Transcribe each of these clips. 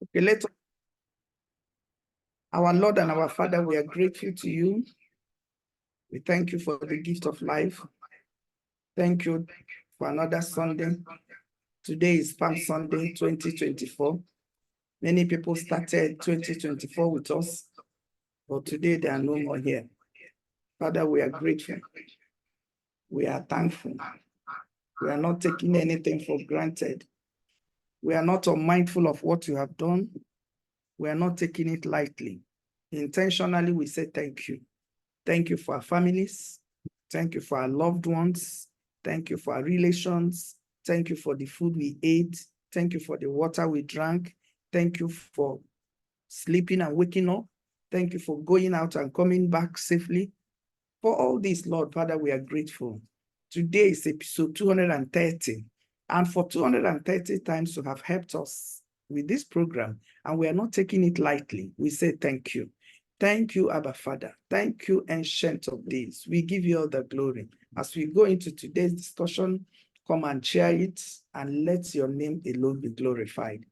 Okay, let us. Our Lord and our Father, we are grateful to you. We thank you for the gift of life. Thank you for another Sunday. Today is Palm Sunday 2024. Many people started 2024 with us, but today they are no more here. Father, we are grateful. We are thankful. We are not taking anything for granted. We are not unmindful of what you have done. We are not taking it lightly. Intentionally, we say thank you. Thank you for our families. Thank you for our loved ones. Thank you for our relations. Thank you for the food we ate. Thank you for the water we drank. Thank you for sleeping and waking up. Thank you for going out and coming back safely. For all this, Lord, Father, we are grateful. Today is episode 230. And for 230 times you have helped us with this program, and we are not taking it lightly. We say thank you. Thank you, Abba Father. Thank you, Ancient of Days. We give you all the glory. As we go into today's discussion, come and share it, and let your name alone be glorified.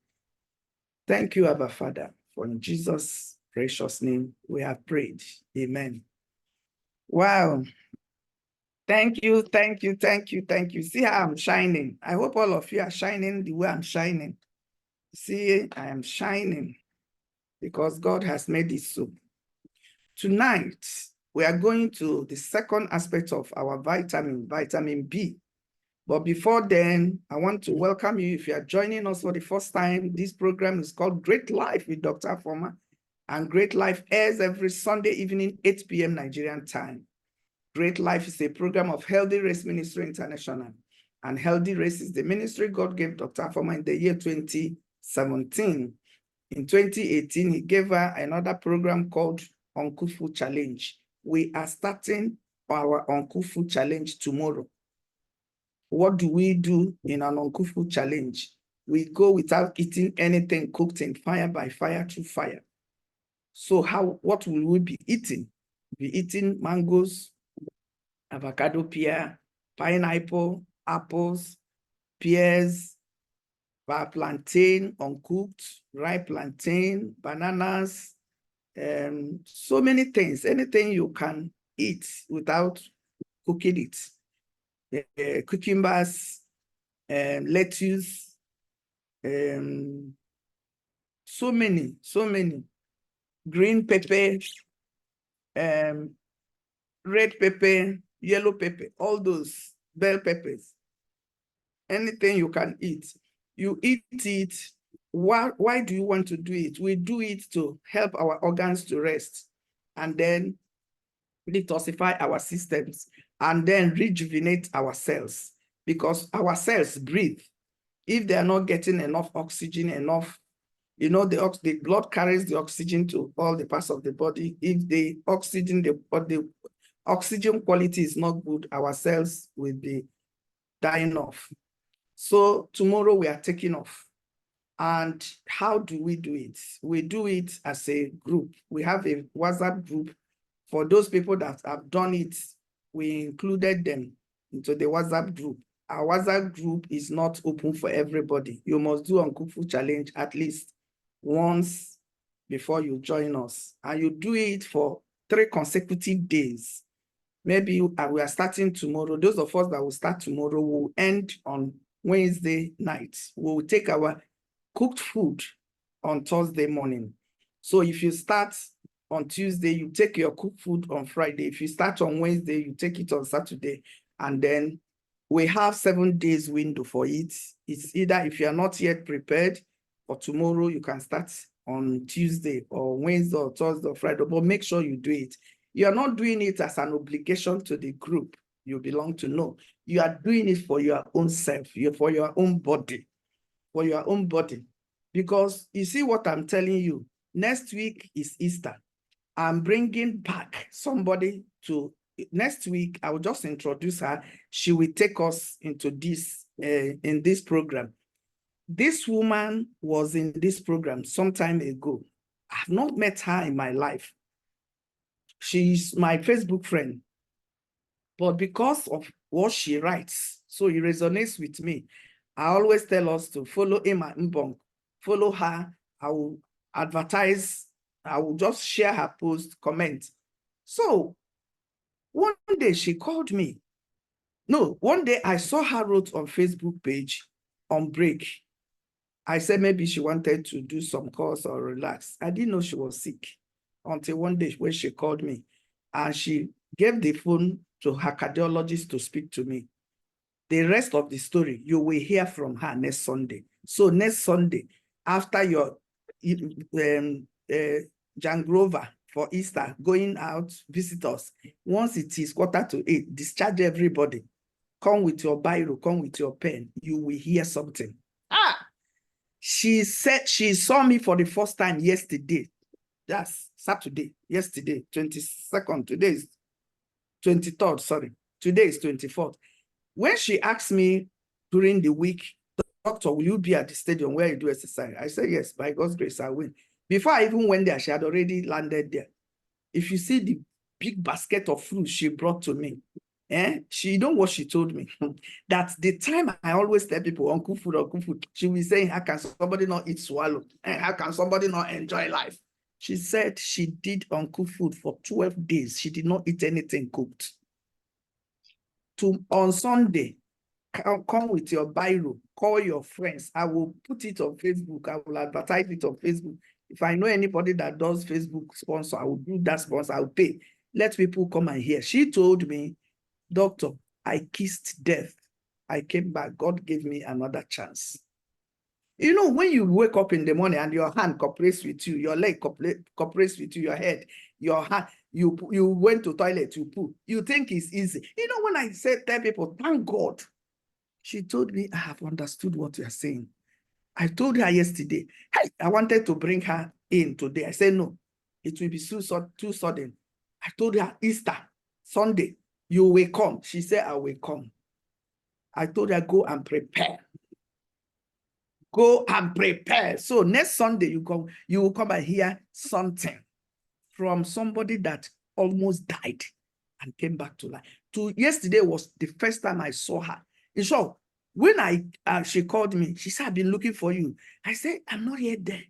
Thank you, Abba Father, for in Jesus' precious name we have prayed. Amen. Wow. Thank you, thank you, thank you, thank you. See how I'm shining. I hope all of you are shining the way I'm shining. See, I am shining because God has made it so. Tonight, we are going to the second aspect of our vitamin B. But before then, I want to welcome you. If you are joining us for the first time, this program is called Great Life with Dr. Afoma. And Great Life airs every Sunday evening, 8 p.m. Nigerian time. Great Life is a program of Healthy Race Ministry International. And Healthy Race is the ministry God gave Dr. Afoma in the year 2017. In 2018, he gave her another program called Uncle Food Challenge. We are starting our Uncle Food Challenge tomorrow. What do we do in an Uncle Food Challenge? We go without eating anything cooked in fire by fire through fire. So what will we be eating? We'll be eating mangoes, avocado pear, pineapple, apples, pears, plantain, uncooked, ripe plantain, bananas, so many things, anything you can eat without cooking it. Cucumbers, lettuce, so many, green pepper, red pepper, yellow pepper, all those bell peppers, anything you can eat. You eat it. Why do you want to do it? We do it to help our organs to rest and then detoxify our systems and then rejuvenate our cells, because our cells breathe. If they are not getting enough oxygen, the blood carries the oxygen to all the parts of the body. If the oxygen quality is not good, our cells will be dying off. So tomorrow we are taking off. And how do we do it? We do it as a group. We have a WhatsApp group. For those people that have done it, we included them into the WhatsApp group. Our WhatsApp group is not open for everybody. You must do Uncle Food Challenge at least once before you join us. And you do it for 3 consecutive days. Maybe we are starting tomorrow. Those of us that will start tomorrow will end on Wednesday night. We will take our cooked food on Thursday morning. So if you start on Tuesday, you take your cooked food on Friday. If you start on Wednesday, you take it on Saturday. And then we have 7 days window for it. It's either if you are not yet prepared for tomorrow, you can start on Tuesday or Wednesday or Thursday or Friday, but make sure you do it. You are not doing it as an obligation to the group you belong to. No, you are doing it for your own self, for your own body. For your own body. Because you see what I'm telling you, next week is Easter. I'm bringing back somebody to, next week, I will just introduce her. She will take us into this, in this program. This woman was in this program some time ago. I've not met her in my life. She's my Facebook friend. But because of what she writes, so it resonates with me. I always tell us to follow Emma Mbong, follow her, I will advertise, I will just share her post, comment. So one day she called me. No, one day I saw her wrote on Facebook page on break. I said maybe she wanted to do some course or relax. I didn't know she was sick until one day when she called me and she gave the phone to her cardiologist to speak to me. The rest of the story, you will hear from her next Sunday. So next Sunday, after your Jan Grover for Easter, going out, visitors, once it is 7:45, discharge everybody. Come with your biro, come with your pen. You will hear something. She said she saw me for the first time yesterday. That's Saturday, yesterday, 22nd. Today is 23rd, sorry. Today is 24th. When she asked me during the week, doctor, will you be at the stadium where you do exercise? I said, yes, by God's grace, I will. Before I even went there, she had already landed there. If you see the big basket of fruit she brought to me, she know what she told me. That the time I always tell people, uncle food, she will say, how can somebody not eat swallow? How can somebody not enjoy life? She said she did uncle food for 12 days. She did not eat anything cooked. On Sunday, come with your biro, call your friends. I will put it on Facebook. I will advertise it on Facebook. If I know anybody that does Facebook sponsor, I will do that sponsor. I will pay. Let people come and hear. She told me, doctor, I kissed death. I came back. God gave me another chance. You know, when you wake up in the morning and your hand cooperates with you, your leg cooperates with you, your head, your hand, you went to toilet, you poo. You think it's easy. You know, when I tell people, thank God, she told me, I have understood what you are saying. I told her yesterday, hey, I wanted to bring her in today. I said, no, it will be too sudden. I told her, Easter, Sunday, you will come. She said, I will come. I told her, go and prepare. Go and prepare. So next Sunday, you will come and hear something from somebody that almost died and came back to life. Yesterday was the first time I saw her. In short, when she called me, she said, I've been looking for you. I said, I'm not yet there.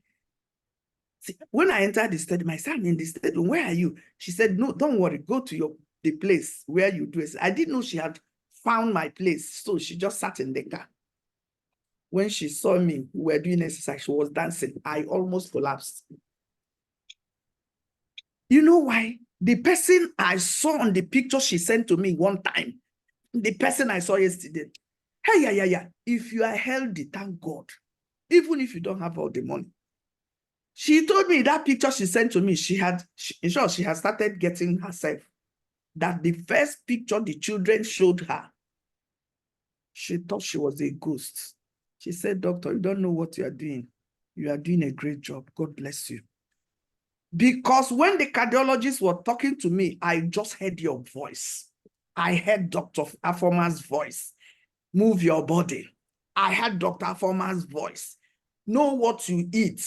See, when I entered the stadium, I said, I'm in the stadium. Where are you? She said, no, don't worry. Go to the place where you do it. I didn't know she had found my place. So she just sat in the car. When she saw me, we were doing exercise, she was dancing. I almost collapsed. You know why? The person I saw on the picture she sent to me one time, the person I saw yesterday, hey, yeah. If you are healthy, thank God. Even if you don't have all the money. She told me that picture she sent to me, she had started getting herself. That the first picture the children showed her, she thought she was a ghost. She said, doctor, you don't know what you are doing. You are doing a great job. God bless you. Because when the cardiologist was talking to me, I just heard your voice. I heard Dr. Afoma's voice. Move your body. I heard Dr. Afoma's voice. Know what you eat.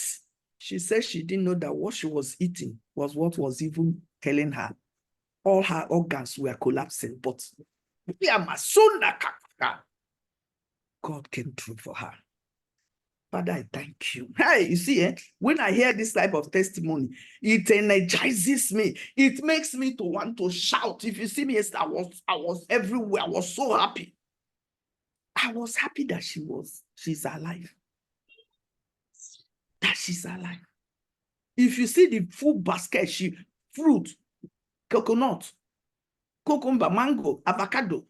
She said she didn't know that what she was eating was what was even killing her. All her organs were collapsing, but God came through for her. Father, I thank you. Hey, you see, when I hear this type of testimony, it energizes me. It makes me to want to shout. If you see me, I was everywhere. I was so happy. I was happy that she's alive. That she's alive. If you see the full basket, fruit, coconut, cucumber, mango, avocado,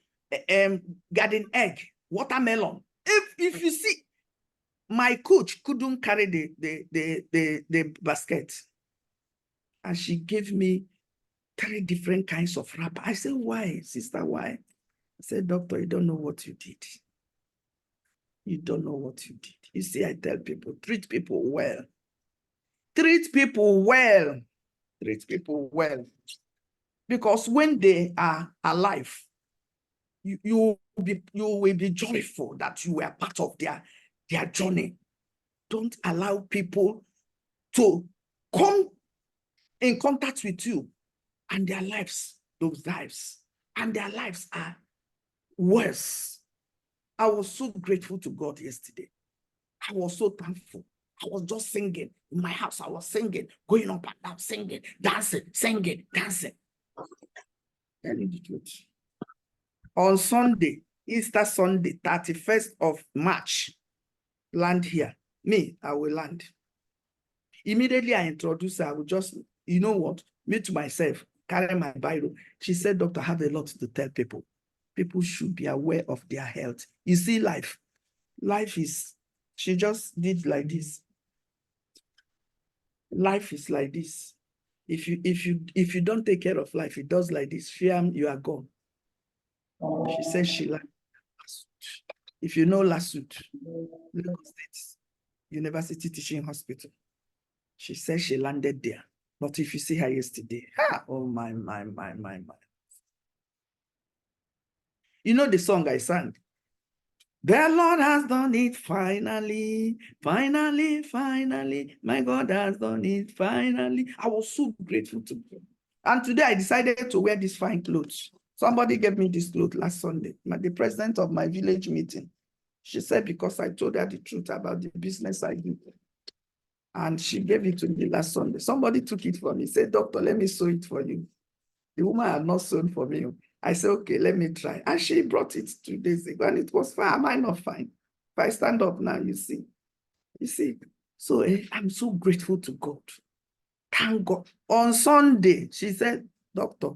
garden egg, watermelon. If you see, my coach couldn't carry the basket. And she gave me 3 different kinds of wrapper. I said, why, sister, why? I said, doctor, you don't know what you did. You don't know what you did. You see, I tell people, treat people well. Treat people well. Treat people well. Because when they are alive, you will be joyful that you were part of their journey. Don't allow people to come in contact with you and their lives are worse. I was so grateful to God yesterday. I was so thankful. I was just singing. In my house, I was singing, going up and down, singing, dancing, singing, dancing. Tell you the truth. On Sunday, Easter Sunday, 31st of March, land here. Me, I will land. Immediately I introduced her, I would just, you know what, me to myself, carry my Bible. She said, Doctor, I have a lot to tell people. People should be aware of their health. You see, life is, she just did like this. Life is like this. If you don't take care of life, it does like this. Fiam, you are gone. She said she like Lasut. If you know Lasut, Lagos State University Teaching Hospital, she said she landed there. But if you see her yesterday, oh my. You know the song I sang? The Lord has done it finally, finally, finally. My God has done it finally. I was so grateful to God. And today I decided to wear these fine clothes. Somebody gave me this clothes last Sunday. The president of my village meeting, she said, because I told her the truth about the business I do. And she gave it to me last Sunday. Somebody took it for me, said, Doctor, let me sew it for you. The woman had not sewn for me. I said, okay, let me try. And she brought it 2 days ago, and it was fine. Am I not fine? If I stand up now, you see. You see. So I'm so grateful to God. Thank God. On Sunday, she said, Doctor,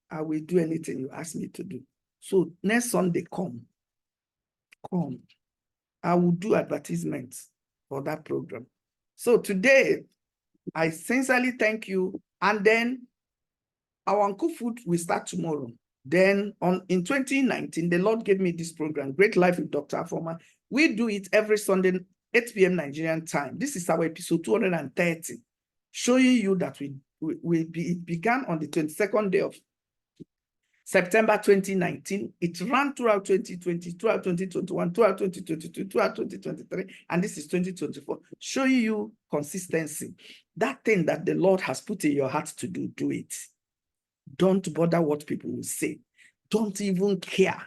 I will do anything you ask me to do. So next Sunday, come. I will do advertisements for that program. So today, I sincerely thank you. And then our Uncle Food will start tomorrow. Then in 2019, the Lord gave me this program, Great Life with Dr. Afoma. We do it every Sunday, 8 p.m. Nigerian time. This is our episode 230, showing you that we began on the 22nd day of September 2019. It ran throughout 2020, throughout 2021, throughout 2022, throughout 2023, and this is 2024, showing you consistency. That thing that the Lord has put in your heart to do, do it. Don't bother what people will say. Don't even care.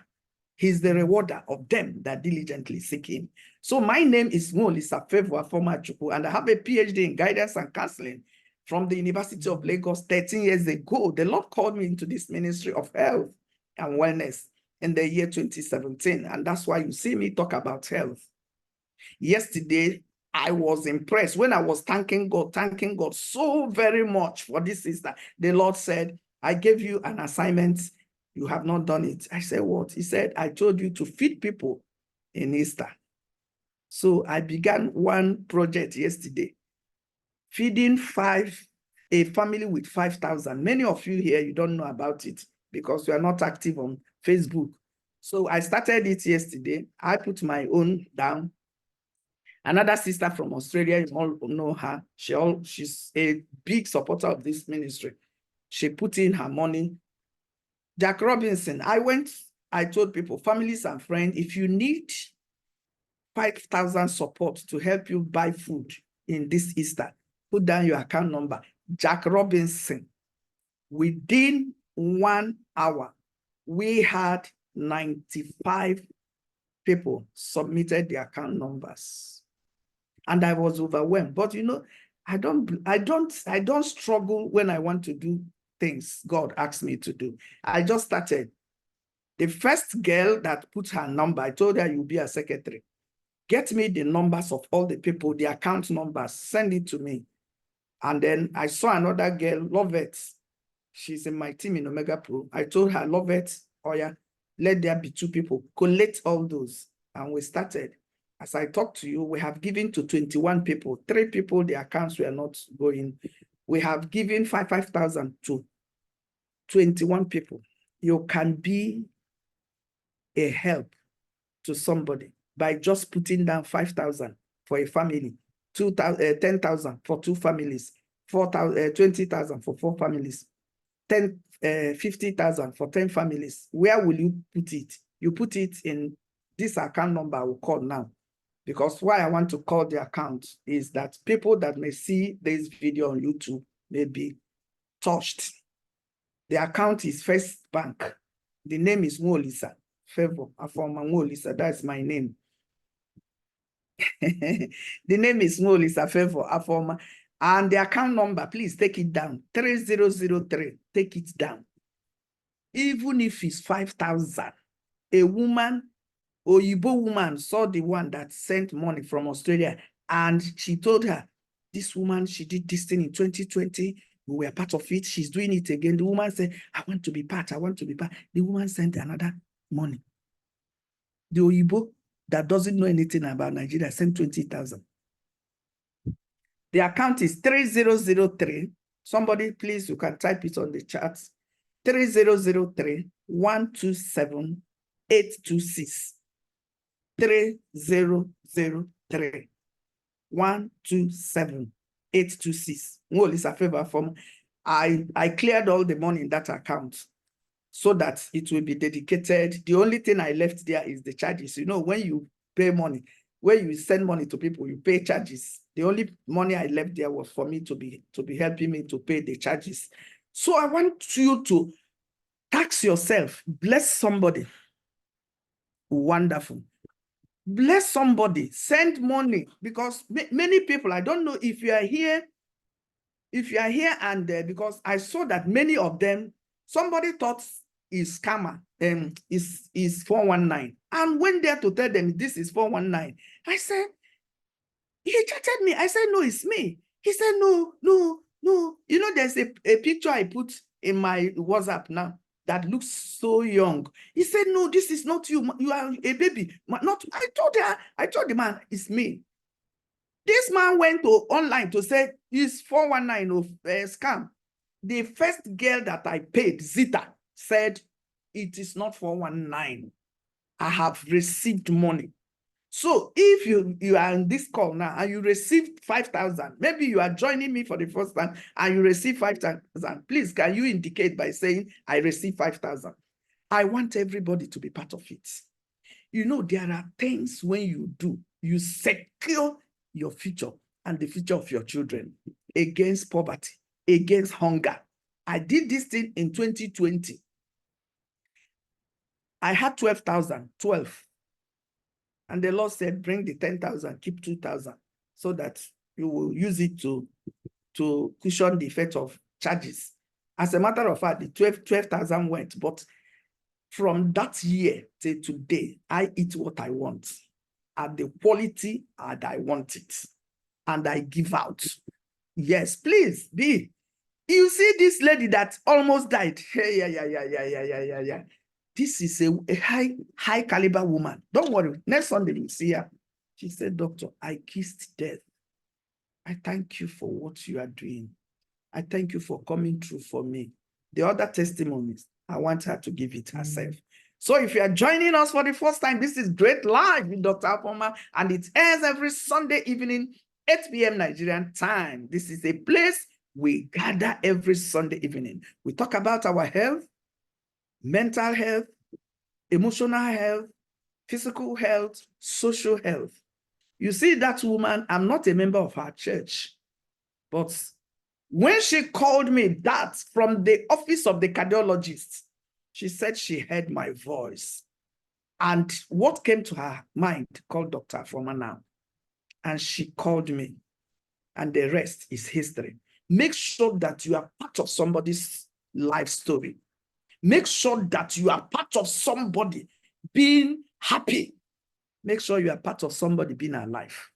He's the rewarder of them that diligently seek him. So my name is Dr.Favour, and I have a PhD in guidance and counseling from the University of Lagos 13 years ago. The Lord called me into this ministry of health and wellness in the year 2017. And that's why you see me talk about health. Yesterday, I was impressed when I was thanking God so very much for this sister. The Lord said, I gave you an assignment. You have not done it. I said, what? He said, I told you to feed people in Easter. So I began one project yesterday, feeding a family with 5,000. Many of you here, you don't know about it because you are not active on Facebook. So I started it yesterday. I put my own down. Another sister from Australia, you all know her. She's a big supporter of this ministry. She put in her money. Jack Robinson, I told people, families and friends, if you need 5,000 support to help you buy food in this Easter, put down your account number. Jack Robinson, within 1 hour, we had 95 people submitted their account numbers. And I was overwhelmed. But you know, I don't struggle when I want to do things God asked me to do. I just started. The first girl that put her number, I told her, you'll be a secretary. Get me the numbers of all the people, the account numbers, send it to me. And then I saw another girl, Lovette. She's in my team in Omega Pro. I told her, Lovette, oh yeah, let there be 2 people. Collect all those. And we started. As I talk to you, we have given to 21 people. 3 people, the accounts were not going. We have given 5,000 to 21 people. You can be a help to somebody by just putting down 5,000 for a family, 10,000 for 2 families, 20,000 for 4 families, 50,000 for 10 families. Where will you put it? You put it in this account number I will call now. Because why I want to call the account is that people that may see this video on YouTube may be touched. The account is First Bank. The name is Dr.Favour, Afoma Dr. That's my name. The name is Dr.Favour Afoma. And the account number, please take it down. 3003. Take it down. Even if it's 5,000, a woman, Oyibo woman, saw the one that sent money from Australia, and she told her, this woman, she did this thing in 2020. We were part of it. She's doing it again. The woman said, I want to be part. I want to be part. The woman sent another money. The Oyibo that doesn't know anything about Nigeria sent 20,000. The account is 3003. Somebody, please, you can type it on the chat. 3003 127 826. 3003 127 826. Well, it's a favor from I cleared all the money in that account so that it will be dedicated. The only thing I left there is the charges. You know, when you pay money, when you send money to people, you pay charges. The only money I left there was for me to be helping me to pay the charges. So I want you to tax yourself, bless somebody. Wonderful. Bless somebody, send money, because many people, I don't know if you are here, and because I saw that many of them, somebody thought is scammer, is 419, and went there to tell them this is 419. I said, he chatted me. I said, no, it's me. He said, no. You know, there's a picture I put in my WhatsApp now that looks so young. He said, no, this is not you. You are a baby. Not. I told the man, it's me. This man went online to say it's 419 of scam. The first girl that I paid, Zita, said it is not 419. I have received money. So if you are in this call now and you received 5,000, maybe you are joining me for the first time and you receive 5,000, please, can you indicate by saying, I received 5,000? I want everybody to be part of it. You know, there are things when you do, you secure your future and the future of your children against poverty, against hunger. I did this thing in 2020. I had 12,000, 12. And the Lord said, bring the 10,000, keep 2,000, so that you will use it to cushion the effect of charges. As a matter of fact, the 12,000 went, but from that year till today, I eat what I want at the quality and I want it. And I give out. Yes, please, be. You see this lady that almost died. Yeah. This is a high caliber woman. Don't worry. Next Sunday, you'll see her. She said, Doctor, I kissed death. I thank you for what you are doing. I thank you for coming through for me. The other testimonies, I want her to give it herself. So if you are joining us for the first time, this is Great Life with Dr. Afoma, and it airs every Sunday evening, 8 p.m. Nigerian time. This is a place we gather every Sunday evening. We talk about our health, mental health, emotional health, physical health, social health. You see that woman, I'm not a member of her church, but when she called me that from the office of the cardiologist, she said she heard my voice. And what came to her mind called Dr. Afoma now. And she called me. And the rest is history. Make sure that you are part of somebody's life story. Make sure that you are part of somebody being happy. Make sure you are part of somebody being alive.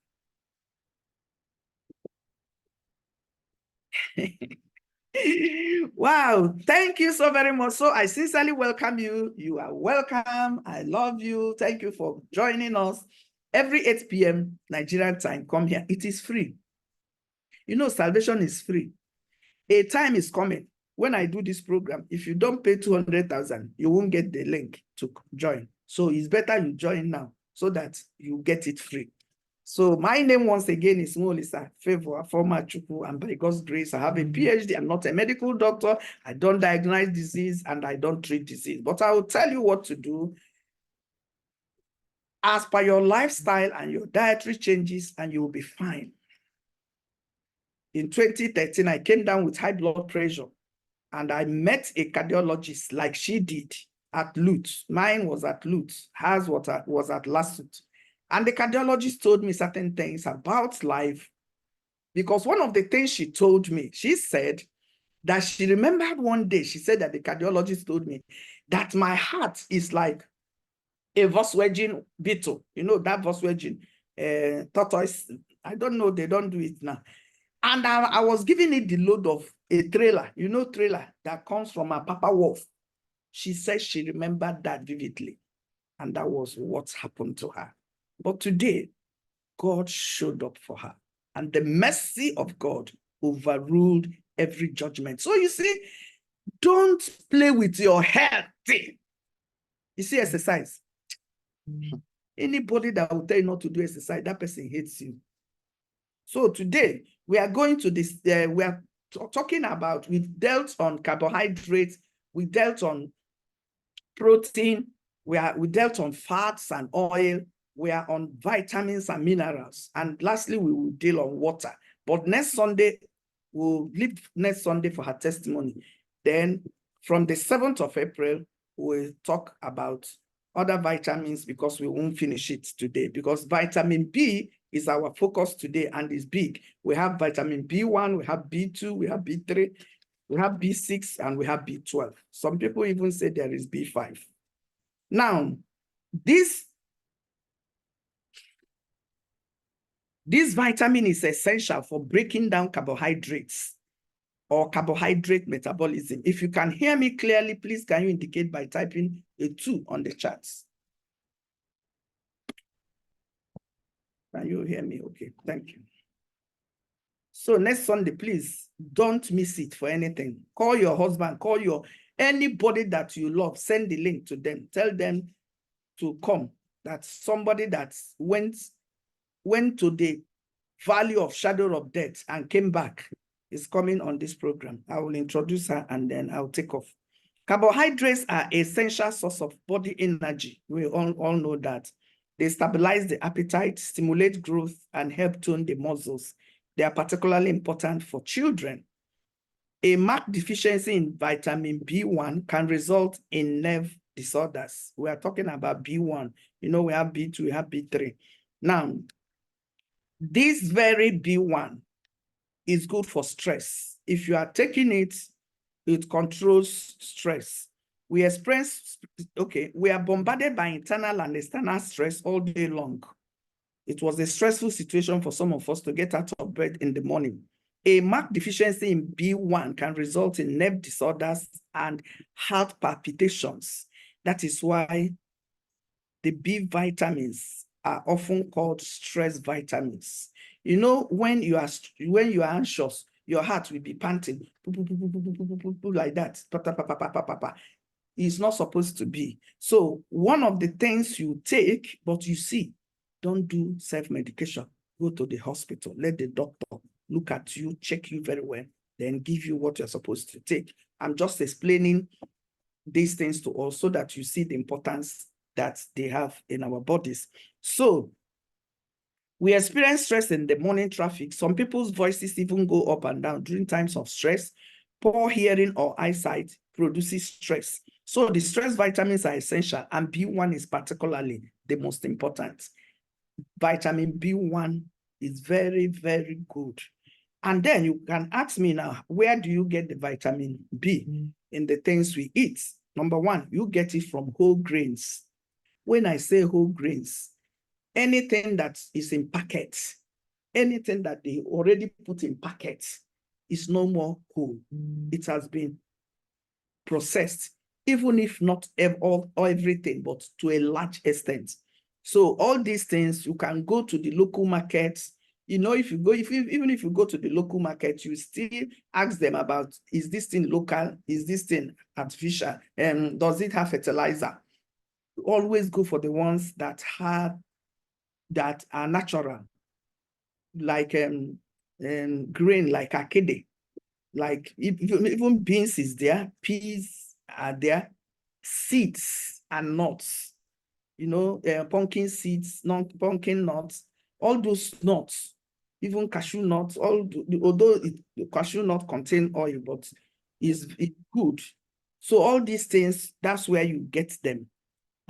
Wow, thank you so very much. So I sincerely welcome you. You are welcome. I love you. Thank you for joining us. Every 8 p.m. Nigerian time, come here. It is free. You know, salvation is free. A time is coming. When I do this program, if you don't pay 200,000, you won't get the link to join. So it's better you join now so that you get it free. So my name once again is Dr.Favour Afoma Chukwu, and by God's grace, I have a PhD. I'm not a medical doctor. I don't diagnose disease and I don't treat disease, but I will tell you what to do as per your lifestyle and your dietary changes, and you will be fine. In 2013, I came down with high blood pressure, and I met a cardiologist like she did at Lutz. Mine was at Lutz. Hers was at Lasut. And the cardiologist told me certain things about life, because one of the things she told me, she said that she remembered one day, she said that the cardiologist told me that my heart is like a Volkswagen Beetle, you know, that Volkswagen tortoise. I don't know, they don't do it now. And I was giving it the load of a trailer, you know, trailer that comes from a Papa Wolf. She said she remembered that vividly. And that was what happened to her. But today, God showed up for her. And the mercy of God overruled every judgment. So you see, don't play with your health. You see, exercise. Anybody that will tell you not to do exercise, that person hates you. So today, we are going to this, we are talking about, we've dealt on carbohydrates, we dealt on protein, we dealt on fats and oil, we are on vitamins and minerals, and lastly, we will deal on water. But next Sunday, we'll leave next Sunday for her testimony. Then from the 7th of April, we'll talk about other vitamins, because we won't finish it today, because vitamin B is our focus today and is big. We have vitamin B1, we have B2, we have B3, we have B6, and we have B12. Some people even say there is B5. Now, this vitamin is essential for breaking down carbohydrates or carbohydrate metabolism. If you can hear me clearly, please can you indicate by typing a 2 on the charts? Can you hear me? Okay, thank you. So next Sunday, please don't miss it for anything. Call your husband, call anybody that you love, send the link to them. Tell them to come. That's somebody that went to the valley of shadow of death and came back is coming on this program. I will introduce her and then I'll take off. Carbohydrates are an essential source of body energy. We all know that. They stabilize the appetite, stimulate growth, and help tone the muscles. They are particularly important for children. A marked deficiency in vitamin B1 can result in nerve disorders. We are talking about B1. You know, we have B2, we have B3. Now, this very B1 is good for stress. If you are taking it, it controls stress. We are bombarded by internal and external stress all day long. It was a stressful situation for some of us to get out of bed in the morning. A marked deficiency in B1 can result in nerve disorders and heart palpitations. That is why the B vitamins are often called stress vitamins. You know, when you are anxious, your heart will be panting like that. It's not supposed to be. So one of the things you take, but you see, don't do self-medication. Go to the hospital. Let the doctor look at you, check you very well, then give you what you're supposed to take. I'm just explaining these things to us so that you see the importance that they have in our bodies. So we experience stress in the morning traffic. Some people's voices even go up and down during times of stress. Poor hearing or eyesight produces stress. So the stress vitamins are essential, and B1 is particularly the most important. Vitamin B1 is very, very good. And then you can ask me now, where do you get the vitamin B? In the things we eat? Number one, you get it from whole grains. When I say whole grains, anything that is in packets, anything that they already put in packets is no more whole. It has been processed, even if not everything, but to a large extent. So all these things, you can go to the local markets. You know, even if you go to the local market, you still ask them about, is this thing local? Is this thing artificial? Does it have fertilizer? Always go for the ones that are natural, like grain, like akede, like even beans is there, peas are there, seeds and nuts, you know, pumpkin seeds, pumpkin nuts, all those nuts, even cashew nuts, although the cashew nut contain oil, but it's good. So all these things, that's where you get them.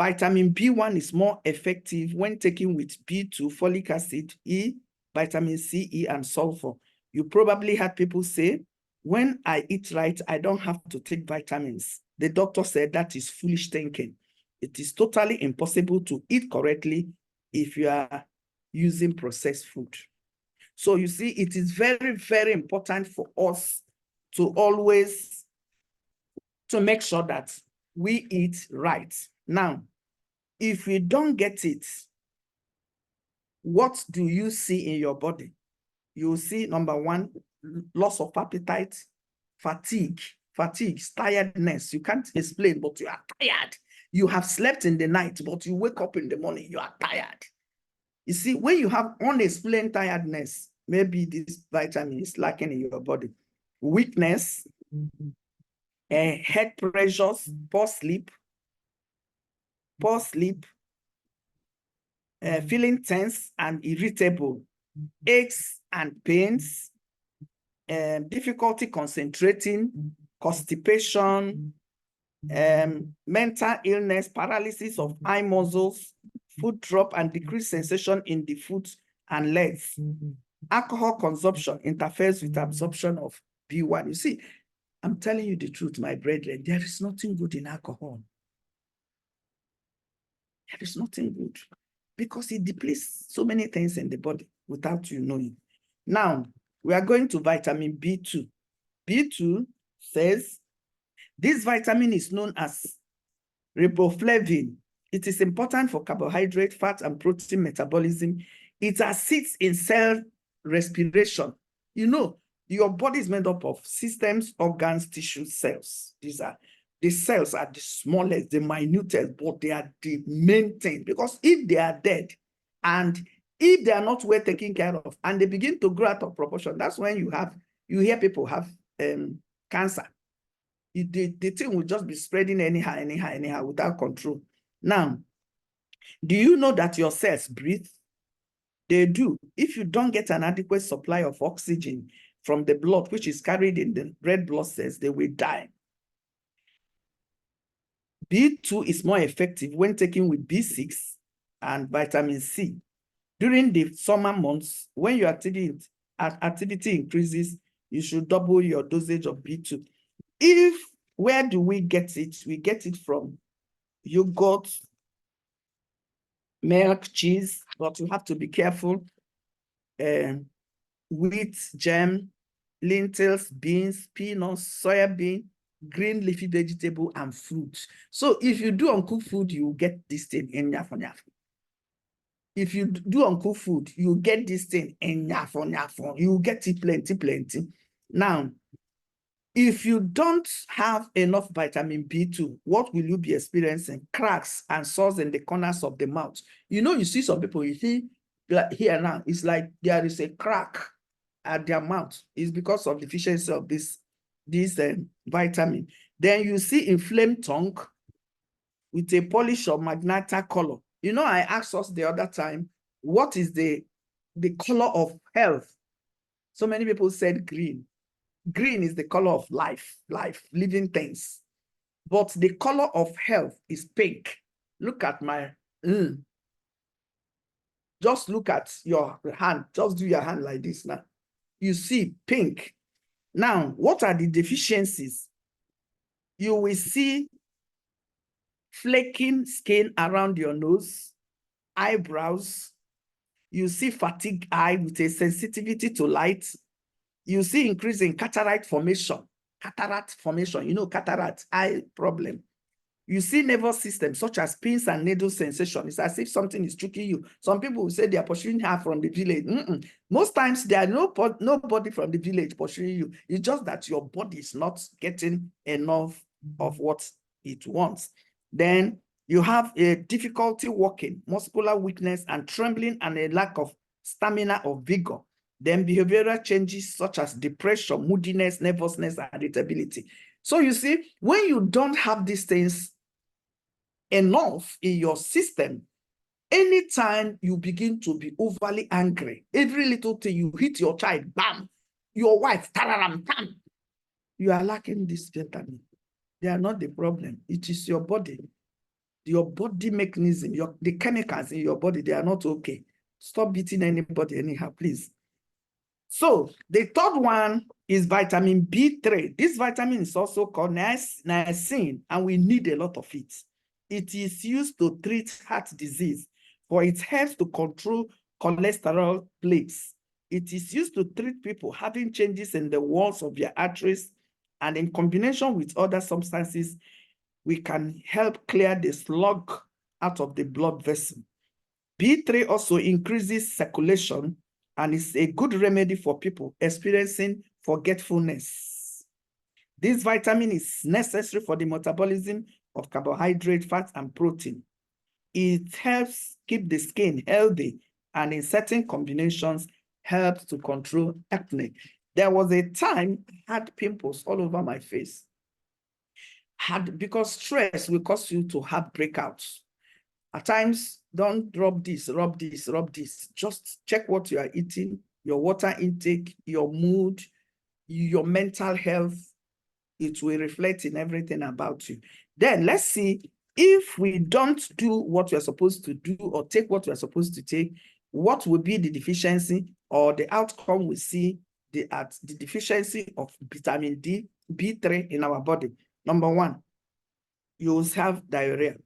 Vitamin B1 is more effective when taken with B2, folic acid, E, vitamin C, E, and sulfur. You probably heard people say, when I eat right, I don't have to take vitamins. The doctor said that is foolish thinking. It is totally impossible to eat correctly if you are using processed food. So you see, it is very, very important for us to always make sure that we eat right. Now, if we don't get it, what do you see in your body? You see, number one, loss of appetite, fatigue, tiredness. You can't explain, but you are tired. You have slept in the night, but you wake up in the morning, you are tired. You see, when you have unexplained tiredness, maybe this vitamin is lacking in your body. Weakness, head pressures, poor sleep, feeling tense and irritable, aches and pains, difficulty concentrating, constipation, mental illness, paralysis of eye muscles, foot drop and decreased sensation in the foot and legs. Alcohol consumption interferes with absorption of B1. You see, I'm telling you the truth, my brethren, there is nothing good in alcohol. There is nothing good because it depletes so many things in the body without you knowing. Now, we are going to vitamin B2. B2 says this vitamin is known as riboflavin. It is important for carbohydrate, fat, and protein metabolism. It assists in cell respiration. You know, your body is made up of systems, organs, tissues, cells. The cells are the smallest, the minutest, but they are the main thing. Because if they are dead and if they are not well taken care of and they begin to grow out of proportion, that's when you hear people have cancer. The thing will just be spreading anyhow without control. Now, do you know that your cells breathe? They do. If you don't get an adequate supply of oxygen from the blood, which is carried in the red blood cells, they will die. B2 is more effective when taken with B6 and vitamin C. During the summer months, when your activity increases, you should double your dosage of B2. Where do we get it? We get it from yogurt, milk, cheese, but you have to be careful. Wheat, jam, lentils, beans, peanuts, soybean, green leafy vegetable, and fruit. So if you do uncooked food, you get this thing in nyafon. If you do uncooked food, you get this thing in nyafon. You get it plenty. Now, if you don't have enough vitamin B2, what will you be experiencing? Cracks and sores in the corners of the mouth. You know, you see some people, you see like here now, it's like there is a crack at their mouth. It's because of deficiency of this vitamin. Then you see inflamed tongue with a polish or magenta color. You know, I asked us the other time, what is the color of health? So many people said green. Green is the color of life, living things. But the color of health is pink. Look at my, just look at your hand. Just do your hand like this now. You see pink. Now, what are the deficiencies? You will see flaking skin around your nose, eyebrows. You see fatigue eye with a sensitivity to light. You see increase in cataract formation, you know, cataract, eye problem. You see nervous system such as pins and needle sensation. It's as if something is tricking you. Some people will say they are pursuing her from the village. Most times there are nobody from the village pursuing you. It's just that your body is not getting enough of what it wants. Then you have a difficulty walking, muscular weakness and trembling, and a lack of stamina or vigor. Then behavioral changes such as depression, moodiness, nervousness, and irritability. So you see, when you don't have these things enough in your system, anytime you begin to be overly angry, every little thing you hit your child, bam, your wife, tararam, bam, you are lacking this vitamin. They are not the problem. It is your body. your body mechanism, the chemicals in your body, they are not okay. Stop beating anybody anyhow, please. So the third one is vitamin B3. This vitamin is also called niacin, and we need a lot of it. It is used to treat heart disease, for it helps to control cholesterol plaques. It is used to treat people having changes in the walls of their arteries, and in combination with other substances, we can help clear the slug out of the blood vessel. B3 also increases circulation and is a good remedy for people experiencing forgetfulness. This vitamin is necessary for the metabolism of carbohydrate, fat, and protein. It helps keep the skin healthy, and in certain combinations, helps to control acne. There was a time I had pimples all over my face. Because stress will cause you to have breakouts. At times, don't rub this, rub this, rub this. Just check what you are eating, your water intake, your mood, your mental health. It will reflect in everything about you. Then let's see, if we don't do what we're supposed to do or take what we're supposed to take, what will be the deficiency or the outcome we see at the deficiency of vitamin D, B3 in our body. Number one, you will have diarrhea.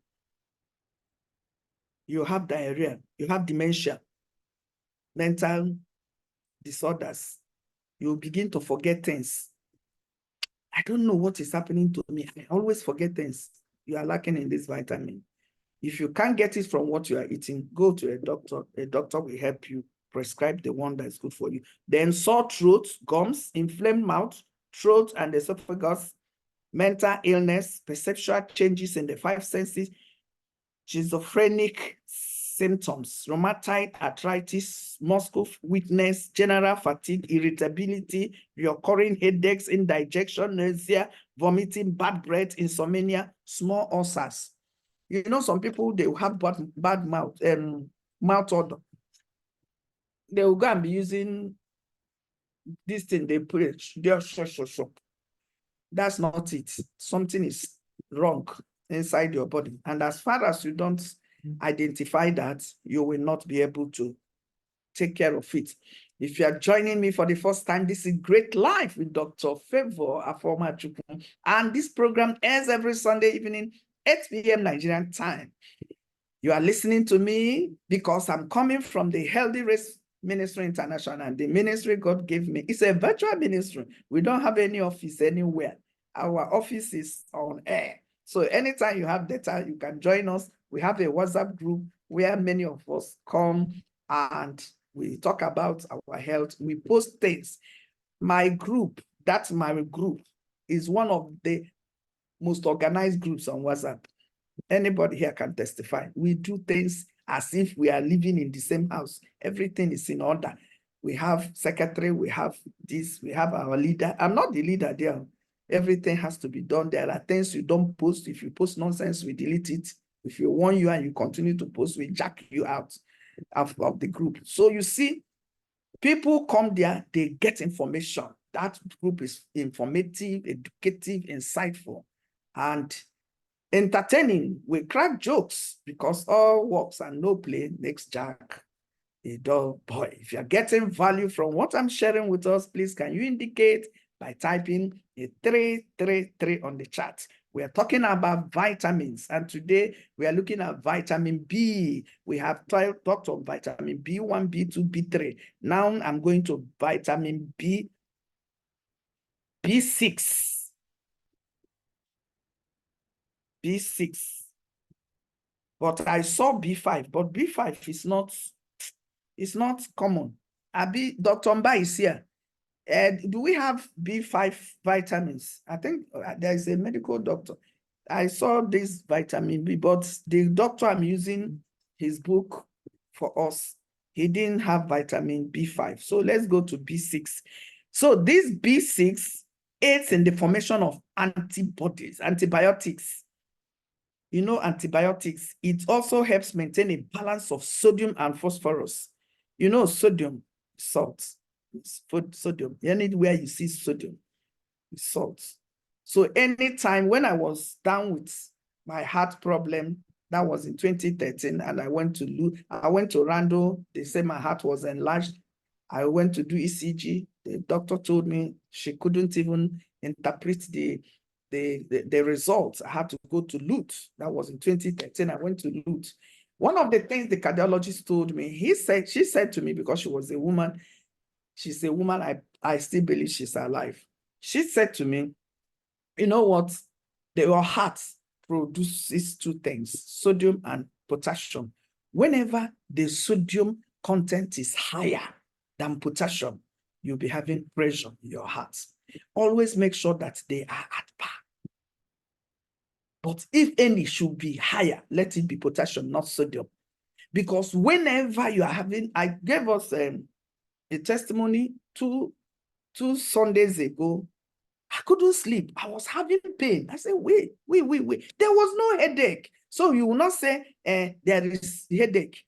You have diarrhea, you have dementia, mental disorders. You begin to forget things. I don't know what is happening to me. I always forget things. You are lacking in this vitamin. If you can't get it from what you are eating, go to a doctor. A doctor will help you prescribe the one that is good for you. Then sore throat, gums, inflamed mouth, throat and esophagus, mental illness, perceptual changes in the five senses, schizophrenic symptoms, rheumatoid arthritis, muscle weakness, general fatigue, irritability, recurring headaches, indigestion, nausea, vomiting, bad breath, insomnia, small ulcers. You know, some people, they will have bad mouth odor. They will go and be using this thing they preach. That's not it. Something is wrong inside your body. And as far as you don't identify that, you will not be able to take care of it. If you are joining me for the first time, this is Great Life with Dr.Favour, Afoma. And this program airs every Sunday evening, 8 p.m. Nigerian time. You are listening to me because I'm coming from the Healthy Race Ministry International, and the ministry God gave me. It's a virtual ministry. We don't have any office anywhere. Our office is on air. So anytime you have data, you can join us. We have a WhatsApp group where many of us come and we talk about our health. We post things. My group, that's my group, is one of the most organized groups on WhatsApp. Anybody here can testify. We do things as if we are living in the same house. Everything is in order. We have secretary, we have this, we have our leader. I'm not the leader there. Everything has to be done. There are things you don't post. If you post nonsense, we delete it. If you warn you and you continue to post, we jack you out of the group. So you see, people come there, they get information. That group is informative, educative, insightful, and entertaining. We crack jokes because all works and no play makes Jack a dull boy. If you're getting value from what I'm sharing with us, please can you indicate by typing a 333 on the chat. We are talking about vitamins, and today we are looking at vitamin B. We have talked of vitamin B1, B2, B3. Now I'm going to vitamin B6. B6. But I saw B5, but B5 is not common. Dr. Mba is here. Do we have B5 vitamins? I think there is a medical doctor. I saw this vitamin B, but the doctor I'm using his book for us, he didn't have vitamin B5. So let's go to B6. So this B6 aids in the formation of antibodies, antibiotics. You know, antibiotics, it also helps maintain a balance of sodium and phosphorus. You know, sodium, salt, sodium. Anywhere you see sodium, salt. So anytime when I was down with my heart problem, That was in 2013, and I went to Randall. They said my heart was enlarged. I went to do ECG. The doctor told me she couldn't even interpret the results. I had to go to LUT. That was in 2013. I went to LUT. One of the things the cardiologist told me, she said to me, because she was a woman, she's a woman, I still believe she's alive. She said to me, you know what? Your heart produces two things, sodium and potassium. Whenever the sodium content is higher than potassium, you'll be having pressure in your heart. Always make sure that they are at par. But if any should be higher, let it be potassium, not sodium. Because whenever you are having, I gave us a testimony two Sundays ago. I couldn't sleep. I was having pain. I said, wait. There was no headache. So you will not say there is headache.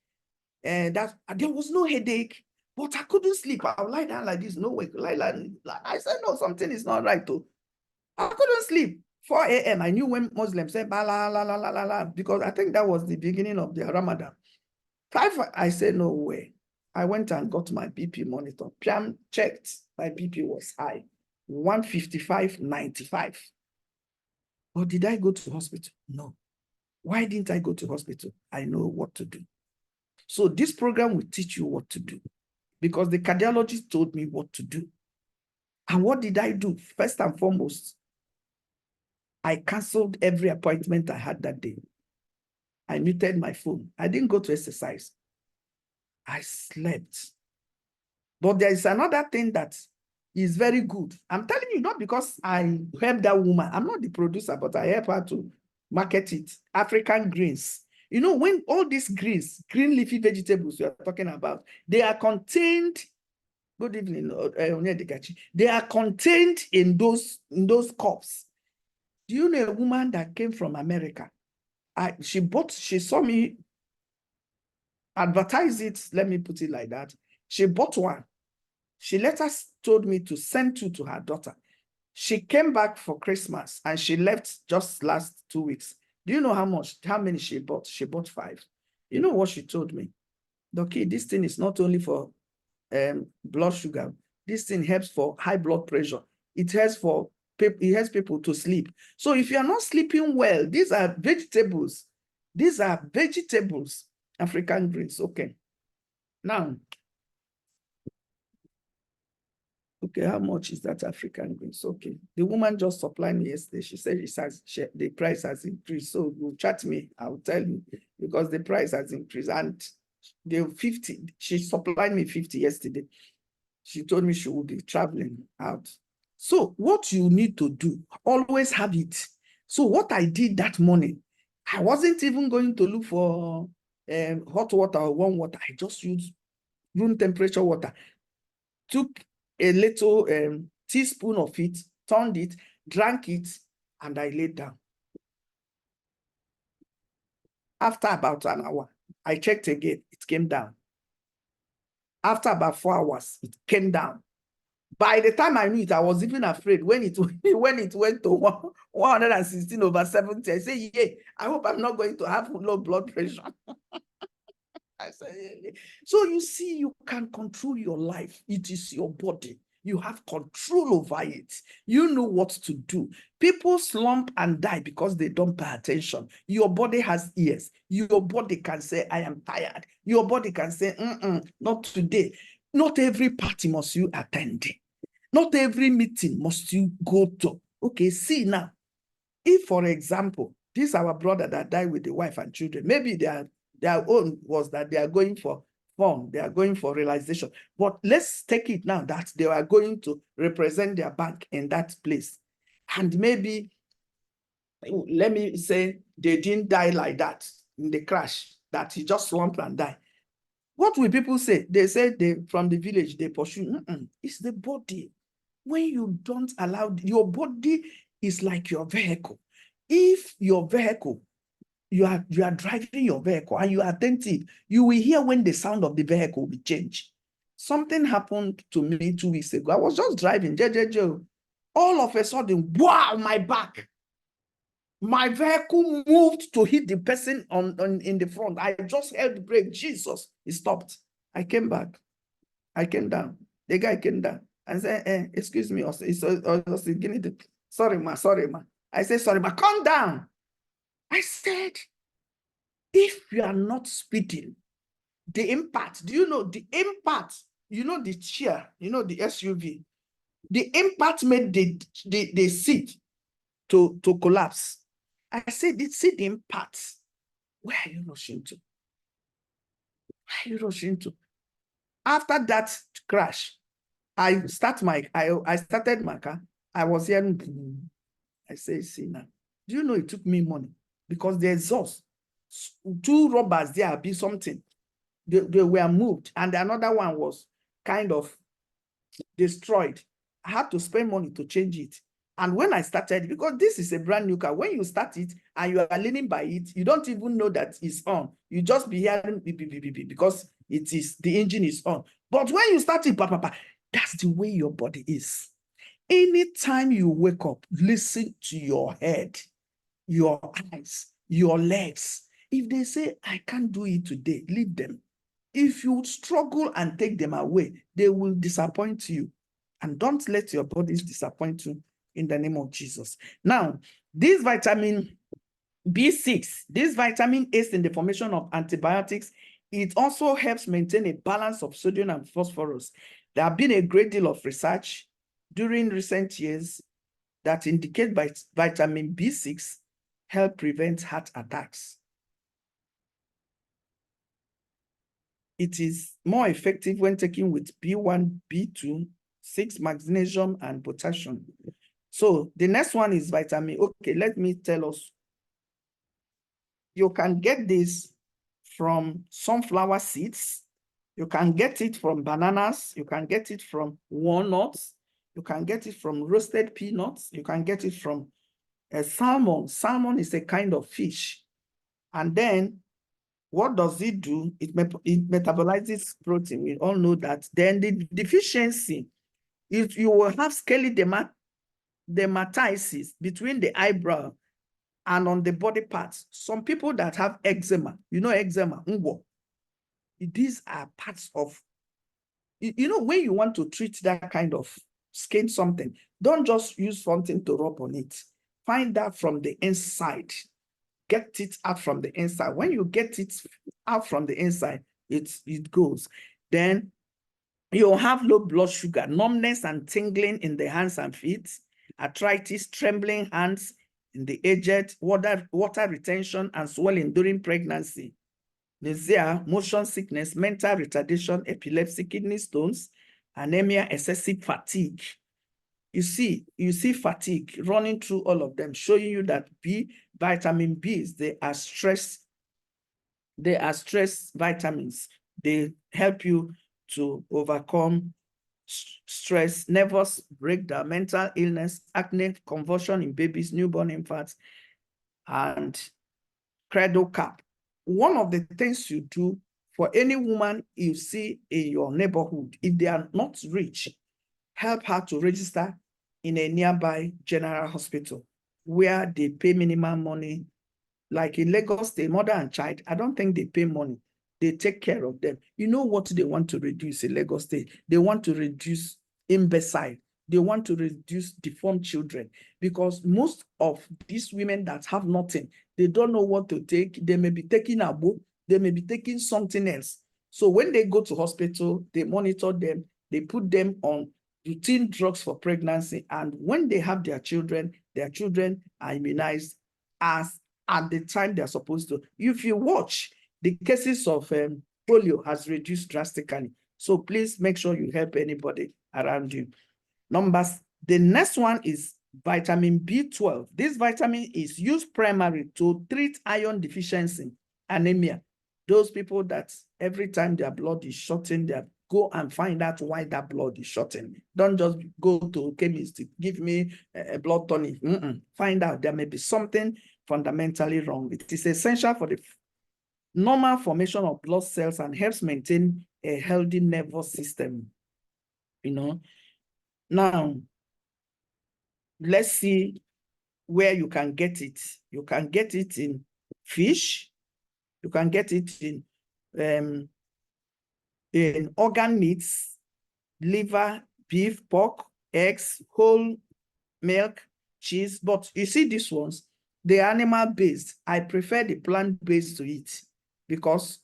That there was no headache, but I couldn't sleep. I'll lie down like this. No way. I said, no, something is not right though. I couldn't sleep. 4 a.m. I knew when Muslims said, la, la, la, la, la, la, because I think that was the beginning of the Ramadan. 5, I said, no way. I went and got my BP monitor. Piam checked. My BP was high. 155/95. But did I go to hospital? No. Why didn't I go to hospital? I know what to do. So this program will teach you what to do, because the cardiologist told me what to do. And what did I do? First and foremost, I canceled every appointment I had that day. I muted my phone. I didn't go to exercise. I slept. But there is another thing that is very good. I'm telling you, not because I helped that woman. I'm not the producer, but I help her to market it. African greens. You know, when all these greens, green leafy vegetables we are talking about, they are contained, good evening, they are contained in those cups. Do you know a woman that came from America? She saw me advertise it, let me put it like that. She bought one. She later told me to send 2 to her daughter. She came back for Christmas and she left just last 2 weeks. Do you know how many she bought? She bought 5. You know what she told me? Okay, this thing is not only for blood sugar. This thing helps for high blood pressure. It helps people to sleep. So if you are not sleeping well, these are vegetables. These are vegetables, African greens. Okay. Now, okay, how much is that African greens? Okay. The woman just supplied me yesterday. She said the price has increased. So you chat me, I'll tell you, because the price has increased. And she supplied me 50 yesterday. She told me she would be traveling out. So what you need to do, always have it. So what I did that morning, I wasn't even going to look for hot water or warm water. I just used room temperature water. Took a little teaspoon of it, turned it, drank it, and I laid down. After about an hour, I checked again, it came down. After about 4 hours, it came down. By the time I knew it, I was even afraid when it went to 116/70. I said, yeah, I hope I'm not going to have low blood pressure. I said, yeah. So you see, you can control your life. It is your body. You have control over it. You know what to do. People slump and die because they don't pay attention. Your body has ears. Your body can say, I am tired. Your body can say, not today. Not every party must you attend. Not every meeting must you go to. Okay, see now. If, for example, this our brother that died with the wife and children, maybe their own was that they are going for fun, they are going for realization. But let's take it now that they are going to represent their bank in that place. And maybe, let me say, they didn't die like that in the crash, that he just slumped and died. What will people say? They say from the village, they pursue. It's the body. When you don't allow, your body is like your vehicle. If your vehicle, you are driving your vehicle and you are attentive, you will hear when the sound of the vehicle will change. Something happened to me 2 weeks ago. I was just driving, all of a sudden, wow, my back. My vehicle moved to hit the person in the front. I just held the brake. Jesus, it stopped. I came back. I came down. The guy came down and said, excuse me. Sorry, ma. I said, sorry, ma. Calm down. I said, if you are not speeding, the impact, do you know the impact? You know the chair, you know the SUV. The impact made the seat to collapse. I said, see the impact. Where are you rushing to? Where are you rushing to? After that crash, I started my car. I was hearing, I say, see now, do you know it took me money? Because the exhaust, 2 robbers there be something. They were moved, and another one was kind of destroyed. I had to spend money to change it. And when I started, because this is a brand new car, when you start it and you are leaning by it, you don't even know that it's on. You just be hearing beep, beep, beep, beep, beep, because the engine is on. But when you start it, that's the way your body is. Anytime you wake up, listen to your head, your eyes, your legs. If they say, I can't do it today, leave them. If you struggle and take them away, they will disappoint you. And don't let your bodies disappoint you in the name of Jesus. Now, this vitamin B6, this vitamin aids in the formation of antibiotics. It also helps maintain a balance of sodium and phosphorus. There have been a great deal of research during recent years that indicate vitamin B6 help prevent heart attacks. It is more effective when taken with B1, B2, 6 magnesium, and potassium. So the next one is vitamin. Okay, let me tell us. You can get this from sunflower seeds. You can get it from bananas. You can get it from walnuts. You can get it from roasted peanuts. You can get it from salmon. Salmon is a kind of fish. And then what does it do? It metabolizes protein. We all know that. Then the deficiency, you will have scaly dermatitis between the eyebrow and on the body parts. Some people that have eczema, you know eczema, these are parts of, you know, when you want to treat that kind of skin something, don't just use something to rub on it. Find out from the inside. Get it out from the inside. When you get it out from the inside, it goes. Then you'll have low blood sugar, numbness and tingling in the hands and feet, arthritis, trembling hands in the aged, water retention and swelling during pregnancy, nausea, motion sickness, mental retardation, epilepsy, kidney stones, anemia, excessive fatigue. You see fatigue running through all of them, showing you that vitamin B's, they are stress vitamins. They help you to overcome stress, nervous breakdown, mental illness, acne, convulsion in babies, newborn infants, and cradle cap. One of the things you do for any woman you see in your neighborhood, if they are not rich, help her to register in a nearby general hospital where they pay minimum money. Like in Lagos State, mother and child, I don't think they pay money. They take care of them. You know what they want to reduce in Lagos State? They want to reduce imbecile. They want to reduce deformed children, because most of these women that have nothing, they don't know what to take. They may be taking a book. They may be taking something else. So when they go to hospital, they monitor them. They put them on routine drugs for pregnancy. And when they have their children are immunized as at the time they're supposed to. If you watch, the cases of polio has reduced drastically. So please make sure you help anybody around you. The next one is vitamin B12. This vitamin is used primarily to treat iron deficiency, anemia. Those people that every time their blood is shortened, they go and find out why that blood is shortened. Don't just go to chemist, give me a blood tonic. Find out there may be something fundamentally wrong. It is essential for the normal formation of blood cells and helps maintain a healthy nervous system. You know, now let's see where you can get it. You can get it in fish. You can get it in organ meats, liver, beef, pork, eggs, whole milk, cheese. But you see these ones, the animal-based. I prefer the plant-based to eat because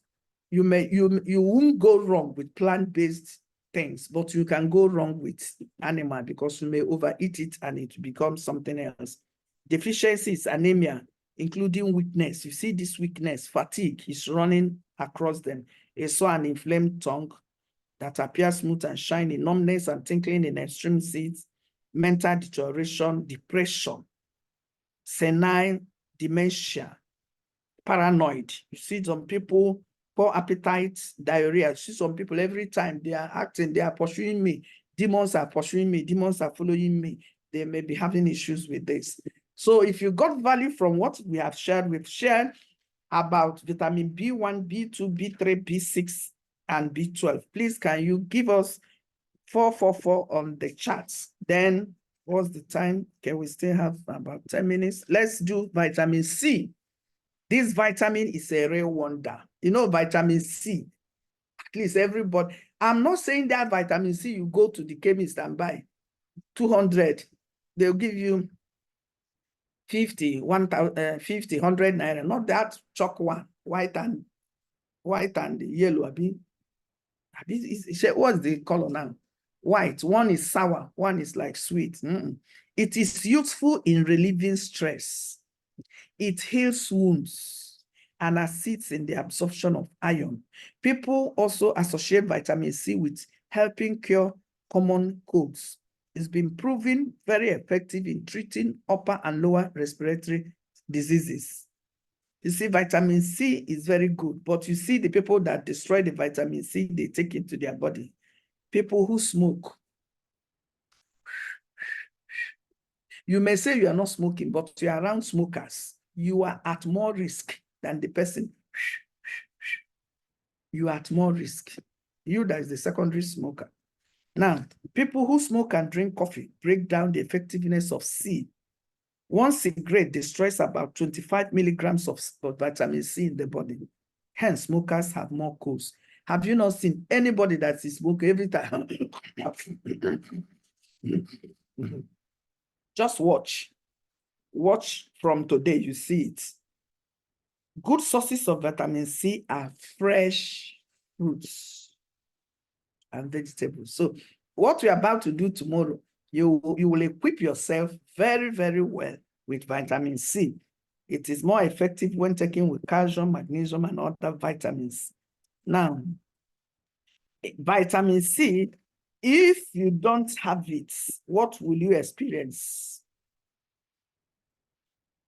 you won't go wrong with plant-based things, but you can go wrong with animal because you may overeat it and it becomes something else. Deficiency is anemia, including weakness. You see this weakness, fatigue is running across them. A sore and inflamed tongue that appears smooth and shiny, numbness and tingling in extreme seats, mental deterioration, depression, senile dementia, paranoid. You see some people, poor appetite, diarrhea. You see some people every time they are acting, they are pursuing me. Demons are pursuing me. Demons are following me. They may be having issues with this. So if you got value from what we have shared, we've shared about vitamin B1, B2, B3, B6, and B12. Please, can you give us 444 on the charts? Then what's the time? Okay, we still have about 10 minutes. Let's do vitamin C. This vitamin is a real wonder. You know, vitamin C, at least everybody. I'm not saying that vitamin C, you go to the chemist and buy 200. They'll give you 50, 1,000, 50, 100 naira. Not that chalk one, white and yellow. What's the color now? White. One is sour, one is like sweet. It is useful in relieving stress. It heals wounds and assists in the absorption of iron. People also associate vitamin C with helping cure common colds. It's been proven very effective in treating upper and lower respiratory diseases. You see, vitamin C is very good, but you see the people that destroy the vitamin C, they take into their body. People who smoke. You may say you are not smoking, but you are around smokers. You are at more risk than the person. You are at more risk. You that is the secondary smoker. Now, people who smoke and drink coffee break down the effectiveness of C. One cigarette destroys about 25 milligrams of vitamin C in the body. Hence, smokers have more colds. Have you not seen anybody that is smoking every time? Just watch. Watch from today, you see it. Good sources of vitamin C are fresh fruits and vegetables. So what we're about to do tomorrow, you will equip yourself very, very well with vitamin C. It is more effective when taken with calcium, magnesium, and other vitamins. Now, vitamin C, if you don't have it, what will you experience?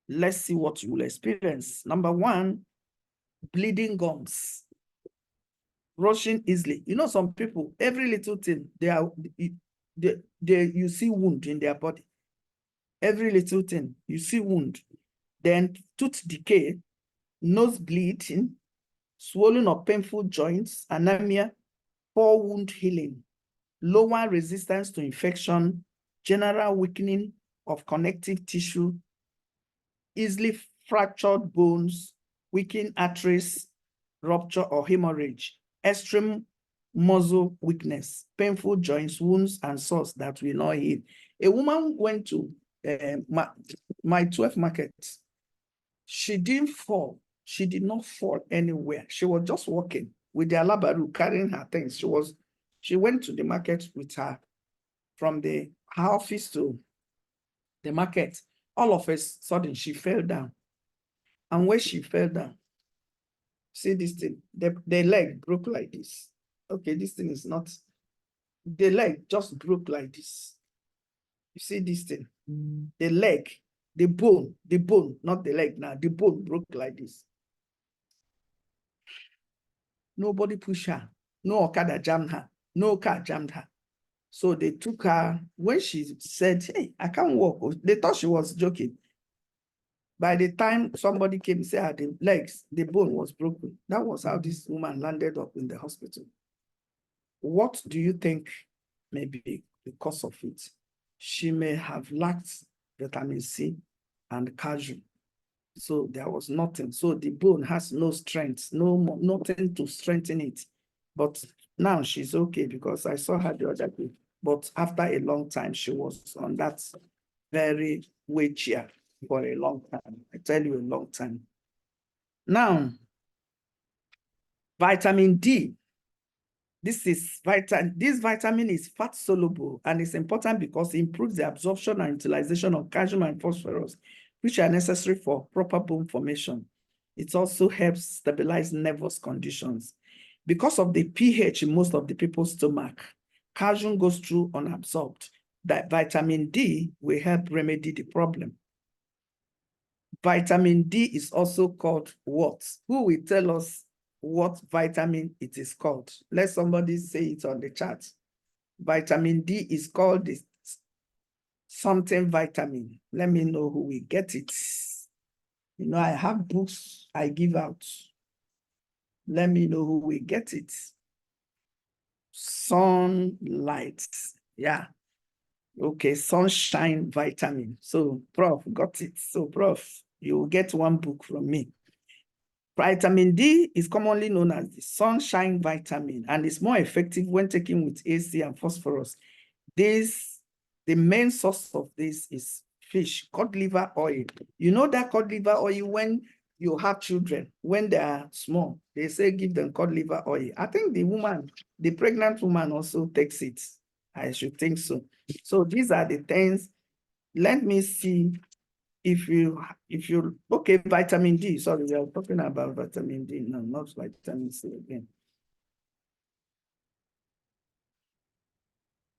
Let's see what you will experience. Number one, bleeding gums, rushing easily. You know, some people, every little thing, you see wound in their body. Every little thing, you see wound. Then tooth decay, nose bleeding, swollen or painful joints, anemia, poor wound healing, lower resistance to infection, general weakening of connective tissue, easily fractured bones, weakened arteries, rupture or hemorrhage, extreme muscle weakness, painful joints, wounds, and sores that will not heal. A woman went to my 12 market. She didn't fall. She did not fall anywhere. She was just walking with the alabaru, carrying her things. She went to the market with her, from her office to the market. All of a sudden, she fell down. And when she fell down, see this thing, the leg broke like this. Okay, this thing is not, the leg just broke like this. You see this thing? The leg, the bone, not the leg now, the bone broke like this. Nobody pushed her. No Okada jammed her. No car jammed her. So they took her. When she said, hey, I can't walk, they thought she was joking. By the time somebody came and said the legs, the bone was broken. That was how this woman landed up in the hospital. What do you think may be the cause of it? She may have lacked vitamin C. and calcium. So there was nothing. So the bone has no strength, nothing to strengthen it. But now she's okay because I saw her the other day. But after a long time, she was on that very weight chair for a long time. I tell you, a long time. Now, vitamin D. This vitamin is fat soluble and is important because it improves the absorption and utilization of calcium and phosphorus, which are necessary for proper bone formation. It also helps stabilize nervous conditions. Because of the pH in most of the people's stomach, calcium goes through unabsorbed. That vitamin D will help remedy the problem. Vitamin D is also called what? Who will tell us what vitamin it is called? Let somebody say it on the chat. Vitamin D is called this something vitamin. Let me know who will get it. You know, I have books I give out. Let me know who will get it. Sunlight. Yeah. Okay, sunshine vitamin. So Prof got it. So Prof, you will get one book from me. Vitamin D is commonly known as the sunshine vitamin and is more effective when taken with AC and phosphorus. The main source of this is fish, cod liver oil. You know that cod liver oil, when you have children, when they are small, they say give them cod liver oil. I think the pregnant woman also takes it. I should think so. So these are the things. Let me see. If you, okay, vitamin D, sorry, we are talking about vitamin D, no, not vitamin C again.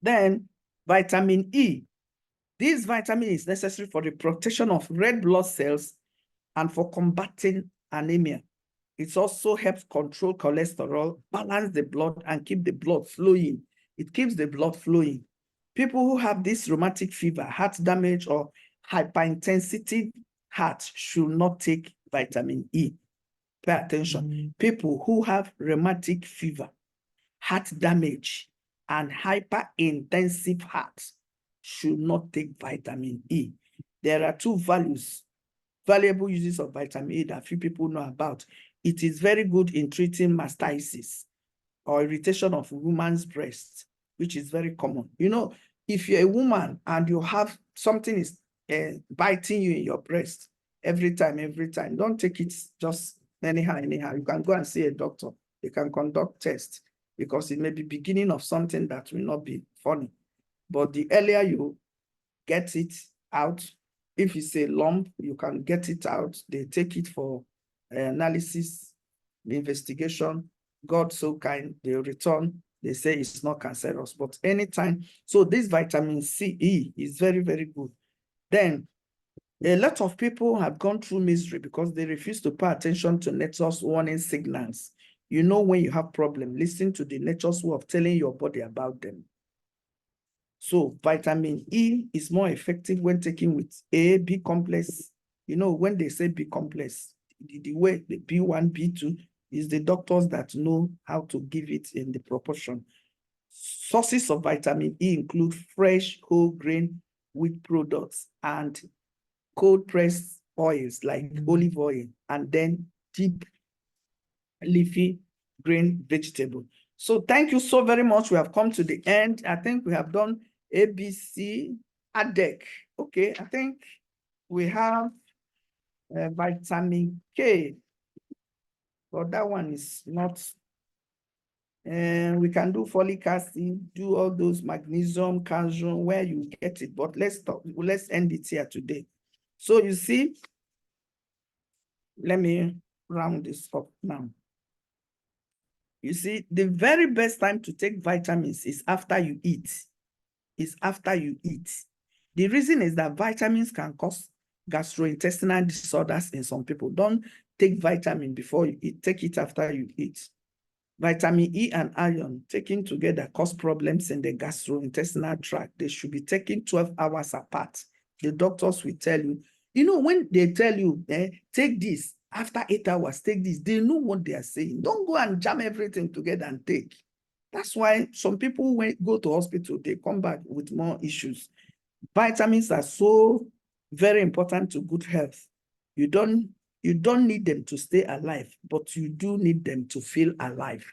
Then vitamin E. This vitamin is necessary for the protection of red blood cells and for combating anemia. It also helps control cholesterol, balance the blood, and keep the blood flowing. It keeps the blood flowing. People who have this rheumatic fever, heart damage, or hyperintensity heart should not take vitamin E. Pay attention. People who have rheumatic fever, heart damage, and hyperintensive heart should not take vitamin E. There are two valuable uses of vitamin E that few people know about. It is very good in treating mastitis or irritation of woman's breast, which is very common. You know, if you're a woman and you have something is biting you in your breast every time, don't take it just anyhow. You can go and see a doctor. They can conduct tests because it may be beginning of something that will not be funny. But the earlier you get it out, if it's a lump, you can get it out. They take it for analysis, investigation. God so kind, they return. They say it's not cancerous, but anytime. So this vitamin E is very, very good. Then a lot of people have gone through misery because they refuse to pay attention to nature's warning signals. You know, when you have problem, listen to the nature's way of telling your body about them. So vitamin E is more effective when taken with A, B complex. You know, when they say B complex, the way the B1, B2 is the doctors that know how to give it in the proportion. Sources of vitamin E include fresh whole grain wheat products and cold pressed oils like olive oil, and then deep leafy green vegetable. So thank you so very much. We have come to the end. I think we have done ABC, ADEC. Okay, I think we have vitamin K, but that one is not. And we can do folic acid, do all those magnesium, calcium, where you get it. But let's end it here today. So you see, let me round this up now. You see, the very best time to take vitamins is after you eat. The reason is that vitamins can cause gastrointestinal disorders in some people. Don't take vitamin before you eat. Take it after you eat. Vitamin E and iron taken together cause problems in the gastrointestinal tract. They should be taken 12 hours apart. The doctors will tell you, you know, when they tell you, take this, after 8 hours, take this, they know what they are saying. Don't go and jam everything together and take. That's why some people, when go to hospital, they come back with more issues. Vitamins are so very important to good health. You don't need them to stay alive, but you do need them to feel alive.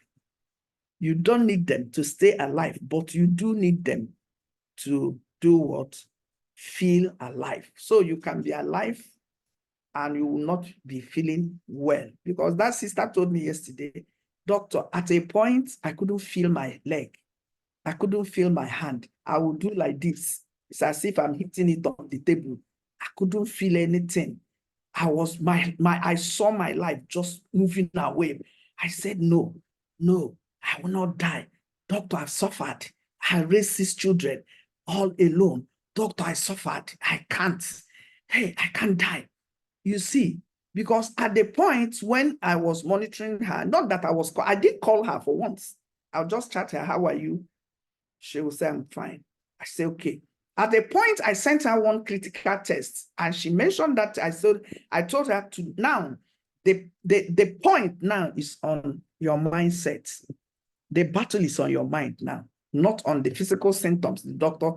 You don't need them to stay alive, but you do need them to do what? Feel alive. So you can be alive and you will not be feeling well. Because that sister told me yesterday, doctor, at a point, I couldn't feel my leg. I couldn't feel my hand. I would do like this. It's as if I'm hitting it on the table. I couldn't feel anything. I saw my life just moving away. I said, no, I will not die. Doctor, I've suffered. I raised 6 children all alone. Doctor, I suffered. I can't. Hey, I can't die. You see, because at the point when I was monitoring her, not that I did call her for once. I'll just chat her, how are you? She will say, I'm fine. I say, okay. At the point, I sent her one critical test, and she mentioned that I told her to now, the point now is on your mindset. The battle is on your mind now, not on the physical symptoms the doctor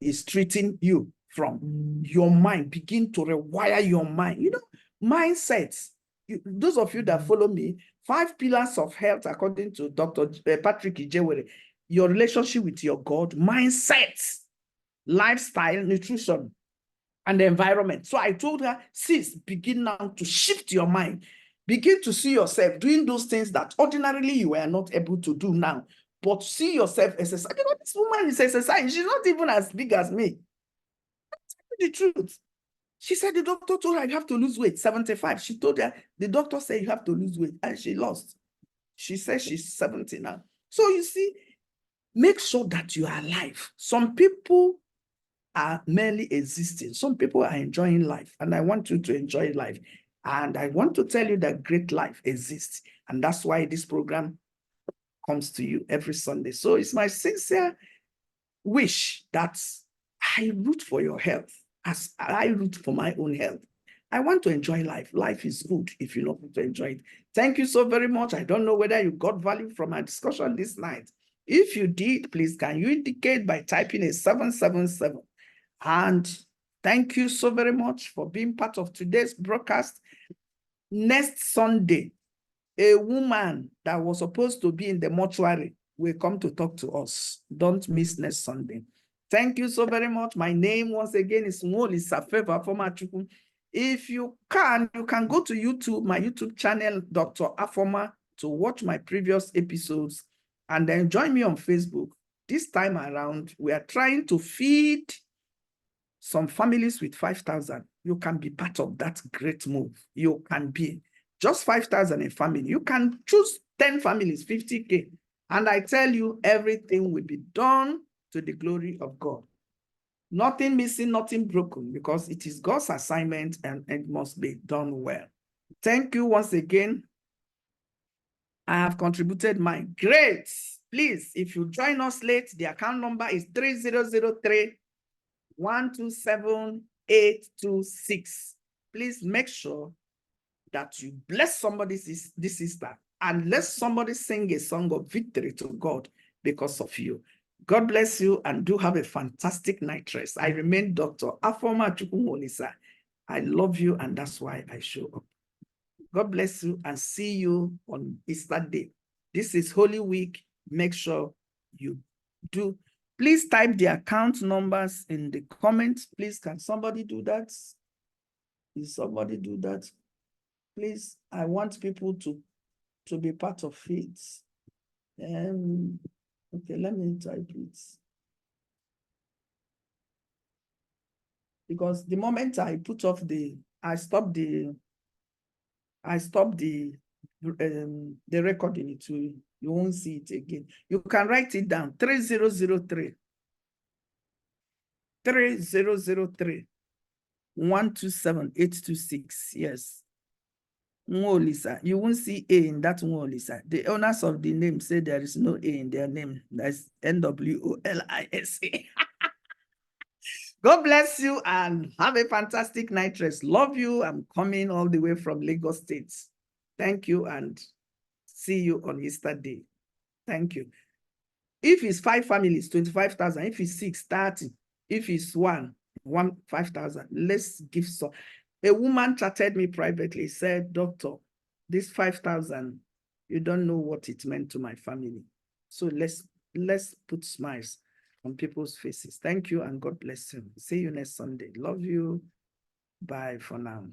is treating you from. Your mind, begin to rewire your mind. You know, mindsets. Those of you that follow me, 5 pillars of health, according to Dr. Patrick Ijewere, your relationship with your God, mindset, lifestyle, nutrition, and the environment. So I told her, sis, begin now to shift your mind. Begin to see yourself doing those things that ordinarily you were not able to do now. But see yourself exercising. You know, this woman is exercising. She's not even as big as me. That's the truth. She said the doctor told her you have to lose weight, 75. She told her, the doctor said you have to lose weight, and she lost. She says she's 70 now. So you see, make sure that you are alive. Some people are merely existing. Some people are enjoying life, and I want you to enjoy life. And I want to tell you that great life exists. And that's why this program comes to you every Sunday. So it's my sincere wish that I root for your health as I root for my own health. I want to enjoy life. Life is good if you know how to enjoy it. Thank you so very much. I don't know whether you got value from our discussion this night. If you did, please can you indicate by typing a 777. And thank you so very much for being part of today's broadcast. Next Sunday, a woman that was supposed to be in the mortuary will come to talk to us. Don't miss next Sunday. Thank you so very much. My name once again is Dr.Favour Afoma. If you can go to YouTube, my YouTube channel, Dr. Afoma, to watch my previous episodes, and then join me on Facebook. This time around, we are trying to feed some families with 5,000. You can be part of that great move. You can be just 5,000 a family. You can choose 10 families, 50K. And I tell you, everything will be done to the glory of God. Nothing missing, nothing broken, because it is God's assignment and it must be done well. Thank you once again. I have contributed mine. Great. Please, if you join us late, the account number is 3003 127 826. Please make sure that you bless somebody this sister, and let somebody sing a song of victory to God because of you. God bless you, and do have a fantastic night rest. I remain Dr. Afoma Chukwumonisa. I love you, and that's why I show up. God bless you, and see you on Easter Day. This is Holy Week. Make sure you do. Please type the account numbers in the comments. Please, can somebody do that? Will somebody do that? Please, I want people to be part of it. Okay, let me type it. Because the moment I put off I stop the recording, you won't see it again. You can write it down, 3003 3003 127 826. Yes. Nwolisa. You won't see A in that Nwolisa. The owners of the name say there is no A in their name. That's NWOLISA. God bless you and have a fantastic night rest. Love you. I'm coming all the way from Lagos State. Thank you, and see you on Easter Day. Thank you. If it's 5 families, 25,000. If it's 6, 30. If it's 1, 5,000. Let's give some. A woman chatted me privately, said, Doctor, this 5,000, you don't know what it meant to my family. So let's put smiles on people's faces. Thank you and God bless you. See you next Sunday. Love you. Bye for now.